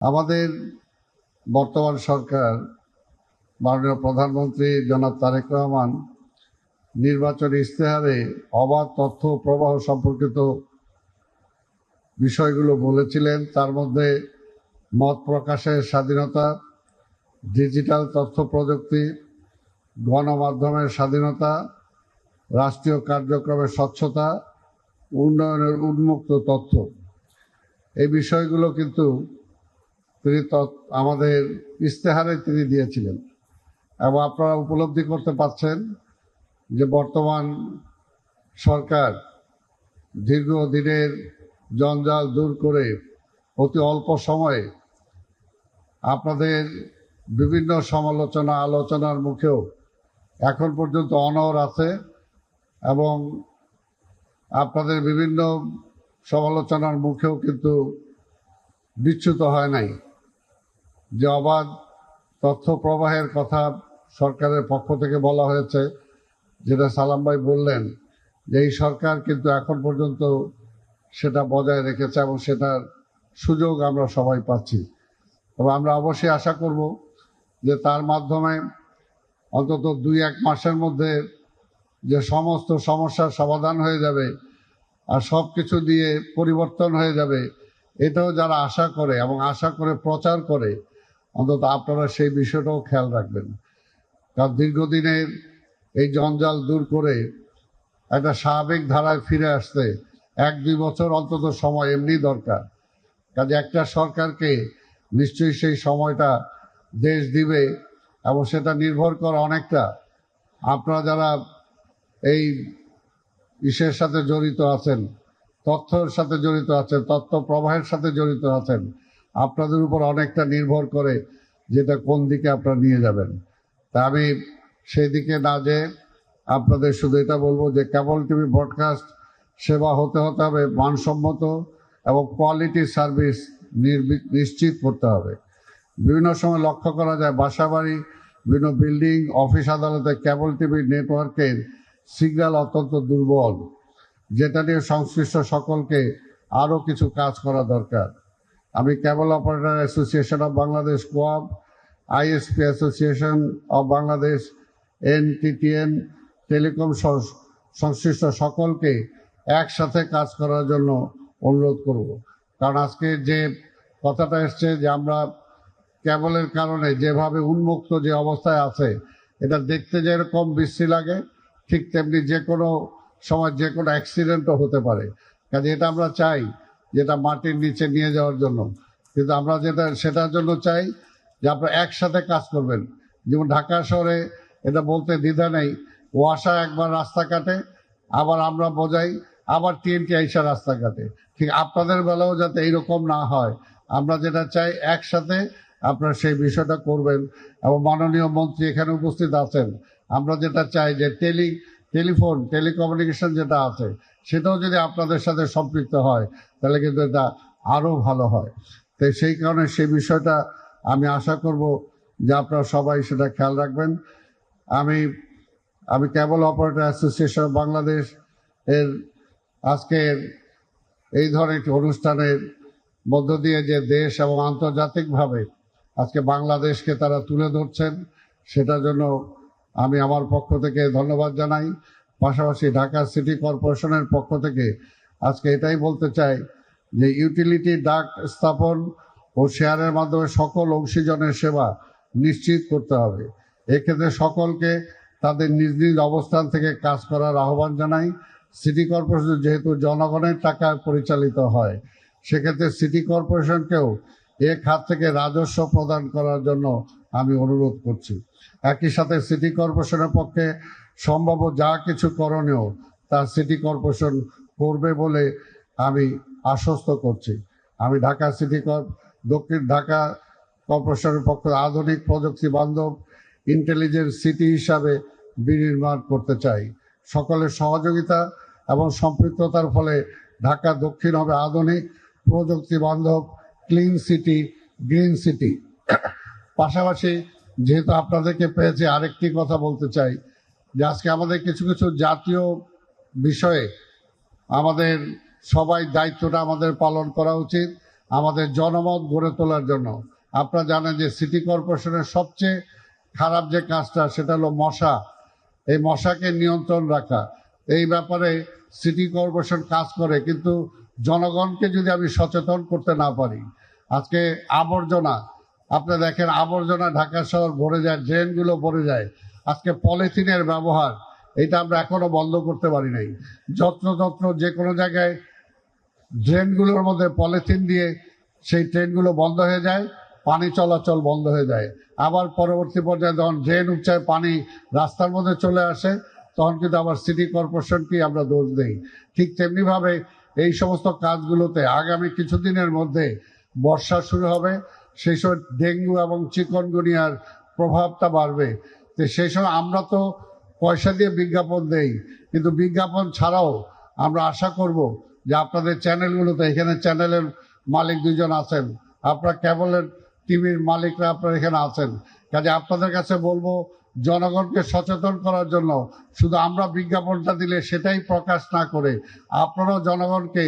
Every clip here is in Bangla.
আমাদের বর্তমান সরকার মাননীয় প্রধানমন্ত্রী জনাব তারেক রহমান নির্বাচনী ইশতেহারে অবাধ তথ্য প্রবাহ সম্পর্কিত বিষয়গুলো বলেছিলেন। তার মধ্যে মত প্রকাশের স্বাধীনতা, ডিজিটাল তথ্য প্রযুক্তি, গণমাধ্যমের স্বাধীনতা, রাষ্ট্রীয় কার্যক্রমের স্বচ্ছতা, উন্নয়নের উন্মুক্ত তথ্য, এই বিষয়গুলো কিন্তু তিনি আমাদের ইশতেহারে তিনি দিয়েছিলেন। এবং আপনারা উপলব্ধি করতে পারছেন যে বর্তমান সরকার দীর্ঘদিনের জঞ্জাল দূর করে অতি অল্প সময়ে আপনাদের বিভিন্ন সমালোচনা আলোচনার মুখেও এখন পর্যন্ত অনড় আছে এবং আপনাদের বিভিন্ন সমালোচনার মুখেও কিন্তু বিচ্যুত হয় নাই। যে অবাধ তথ্য প্রবাহের কথা সরকারের পক্ষ থেকে বলা হয়েছে, যেটা সালাম ভাই বললেন, যে এই সরকার কিন্তু এখন পর্যন্ত সেটা বজায় রেখেছে এবং সেটার সুযোগ আমরা সবাই পাচ্ছি। তবে আমরা অবশ্যই আশা করব যে তার মাধ্যমে অন্তত 2-1 মাসের মধ্যে যে সমস্ত সমস্যার সমাধান হয়ে যাবে আর সব কিছু দিয়ে পরিবর্তন হয়ে যাবে, এটাও যারা আশা করে এবং আশা করে প্রচার করে, অন্তত আপনারা সেই বিষয়টাও খেয়াল রাখবেন। কারণ দীর্ঘদিনের এই জঞ্জাল দূর করে একটা স্বাভাবিক ধারায় ফিরে আসতে 1-2 বছর অন্তত সময় এমনি দরকার। কাজে একটা সরকারকে নিশ্চয়ই সেই সময়টা দেশ দিবে এবং সেটা নির্ভর করে অনেকটা আপনারা যারা এই ইসের সাথে জড়িত আছেন, তথ্যের সাথে জড়িত আছেন, তথ্য প্রবাহের সাথে জড়িত আছেন, আপনাদের উপর অনেকটা নির্ভর করে যেটা কোন দিকে আপনারা নিয়ে যাবেন। তা আমি সেই দিকে না যেয়ে আপনাদের শুধু এটা বলবো যে কেবল টিভি ব্রডকাস্ট সেবা হতে হবে মানসম্মত এবং কোয়ালিটি সার্ভিস নিশ্চিত করতে হবে। বিভিন্ন সময় লক্ষ্য করা যায় বাসাবাড়ি, বিভিন্ন বিল্ডিং, অফিস আদালতে কেবল টিভি নেটওয়ার্কের সিগন্যাল অত্যন্ত দুর্বল, যেটা নিয়ে সংশ্লিষ্ট সকলকে আরও কিছু কাজ করা দরকার। আমি cable operator association of Bangladesh, COAB, ISP association of Bangladesh, NTTN, telecom সংশ্লিষ্ট সকলকে একসাথে কাজ করার জন্য অনুরোধ করব। কারণ আজকে যে কথাটা এসছে যে আমরা কেবলের কারণে যেভাবে উন্মুক্ত যে অবস্থায় আছে, এটা দেখতে যেরকম বিশ্রী লাগে, ঠিক তেমনি যে কোনো সময় যে কোনো অ্যাক্সিডেন্টও হতে পারে। কাজে এটা আমরা চাই যেটা মাটির নিচে নিয়ে যাওয়ার জন্য, কিন্তু আমরা যেটা সেটার জন্য চাই যে আপনারা একসাথে কাজ করবেন। যেমন ঢাকা শহরে এটা বলতে দ্বিধা নেই, ওয়াসা একবার রাস্তা কাটে, আবার আমরা বোঝাই, আবার টিএনটি আইসা রাস্তা কাটে। ঠিক আপনাদের বেলাও যাতে এইরকম না হয়, আমরা যেটা চাই একসাথে আপনারা সেই বিষয়টা করবেন। এবং মাননীয় মন্ত্রী এখানে উপস্থিত আছেন, আমরা যেটা চাই যে টেলিকমিউনিকেশন যেটা আছে সেটাও যদি আপনাদের সাথে সম্পৃক্ত হয় তাহলে কিন্তু এটা আরও ভালো হয়। তো সেই কারণে সেই বিষয়টা আমি আশা করব যে আপনারা সবাই সেটা খেয়াল রাখবেন। আমি কেবল অপারেটর অ্যাসোসিয়েশন বাংলাদেশ এর আজকের এই ধরনের একটি অনুষ্ঠানের মধ্য দিয়ে যে দেশ এবং আন্তর্জাতিকভাবে আজকে বাংলাদেশকে তারা তুলে ধরছেন, সেটার জন্য আমি আমার পক্ষ থেকে ধন্যবাদ জানাই। পাশাপাশি ঢাকা সিটি কর্পোরেশনের পক্ষ থেকে আজকে এটাই বলতে চাই যে ইউটিলিটি ডাক স্থাপন ও শেয়ারের মাধ্যমে সকল অংশীজনের সেবা নিশ্চিত করতে হবে। এক্ষেত্রে সকলকে তাদের নিজ নিজ অবস্থান থেকে কাজ করার আহ্বান জানাই। সিটি কর্পোরেশন যেহেতু জনগণের টাকায় পরিচালিত হয়, সেক্ষেত্রে সিটি কর্পোরেশনকেও এ খাত থেকে রাজস্ব প্রদান করার জন্য আমি অনুরোধ করছি। একই সাথে সিটি কর্পোরেশনের পক্ষে সম্ভাব্য যা কিছু করণীয় তা সিটি কর্পোরেশন করবে বলে আমি আশ্বস্ত করছি। আমি ঢাকা দক্ষিণ ঢাকা কর্পোরেশনের পক্ষে আধুনিক প্রযুক্তি বান্ধব ইন্টেলিজেন্ট সিটি হিসাবে বিনির্মাণ করতে চাই। সকলের সহযোগিতা এবং সম্পৃক্ততার ফলে ঢাকা দক্ষিণ হবে আধুনিক প্রযুক্তি বান্ধব ক্লিন সিটি, গ্রিন সিটি। পাশাপাশি যেহেতু আপনাদেরকে পেয়েছি, আরেকটি কথা বলতে চাই যে আজকে আমাদের কিছু কিছু জাতীয় বিষয়ে আমাদের সবাই দায়িত্বটা আমাদের পালন করা উচিত। আমাদের জনমত গড়ে তোলার জন্য। আপনারা জানেন যে সিটি কর্পোরেশনের সবচেয়ে খারাপ যে কাজটা সেটা হলো মশা। এই মশাকে নিয়ন্ত্রণ রাখা, এই ব্যাপারে সিটি কর্পোরেশন কাজ করে, কিন্তু জনগণকে যদি আমি সচেতন করতে না পারি, আজকে আবর্জনা, আপনি দেখেন আবর্জনা ঢাকা শহর ভরে যায়, ড্রেনগুলো ভরে যায়। আজকে পলিথিনের ব্যবহার, এটা আমরা এখনো বন্ধ করতে পারি নাই। যত্রতত্র যে কোনো জায়গায় ড্রেনগুলোর মধ্যে পলিথিন দিয়ে সেই ট্রেনগুলো বন্ধ হয়ে যায়, পানি চলাচল বন্ধ হয়ে যায়। আবার পরবর্তী পর্যায়ে যখন ড্রেন উপচায় পানি রাস্তার মধ্যে চলে আসে, তখন কিন্তু আবার সিটি কর্পোরেশনকে আমরা দোষ দেই। ঠিক তেমনিভাবে এই সমস্ত কাজগুলোতে আগামী কিছুদিনের মধ্যে বর্ষা শুরু হবে, সেই সময় ডেঙ্গু এবং চিকনগুনিয়ার প্রভাবটা বাড়বে। তো সেই সময় আমরা তো পয়সা দিয়ে বিজ্ঞাপন দেই, কিন্তু বিজ্ঞাপন ছাড়াও আমরা আশা করব যে আপনাদের চ্যানেলগুলোতে, এখানে চ্যানেলের মালিক দুইজন আছেন, আপনারা কেবলের টিভির মালিকরা আপনারা এখানে আছেন, কাজে আপনাদের কাছে বলবো জনগণকে সচেতন করার জন্য শুধু আমরা বিজ্ঞাপনটা দিলে সেটাই প্রকাশ না করে আপনারাও জনগণকে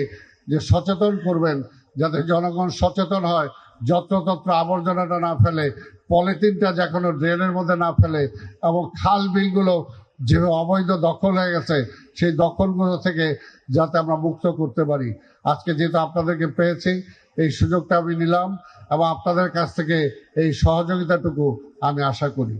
যে সচেতন করবেন, যাতে জনগণ সচেতন হয়, যত্রতত্র আবর্জনাটা না ফেলে, পলিথিনটা যখন ড্রেনের মধ্যে না ফেলে, এবং খাল বিলগুলো যে অবৈধ দখল হয়ে গেছে সেই দখলগুলো থেকে যাতে আমরা মুক্ত করতে পারি। আজকে যেহেতু আপনাদেরকে পেয়েছি, এই সুযোগটা আমি নিলাম এবং আপনাদের কাছ থেকে এই সহযোগিতাটুকু আমি আশা করি।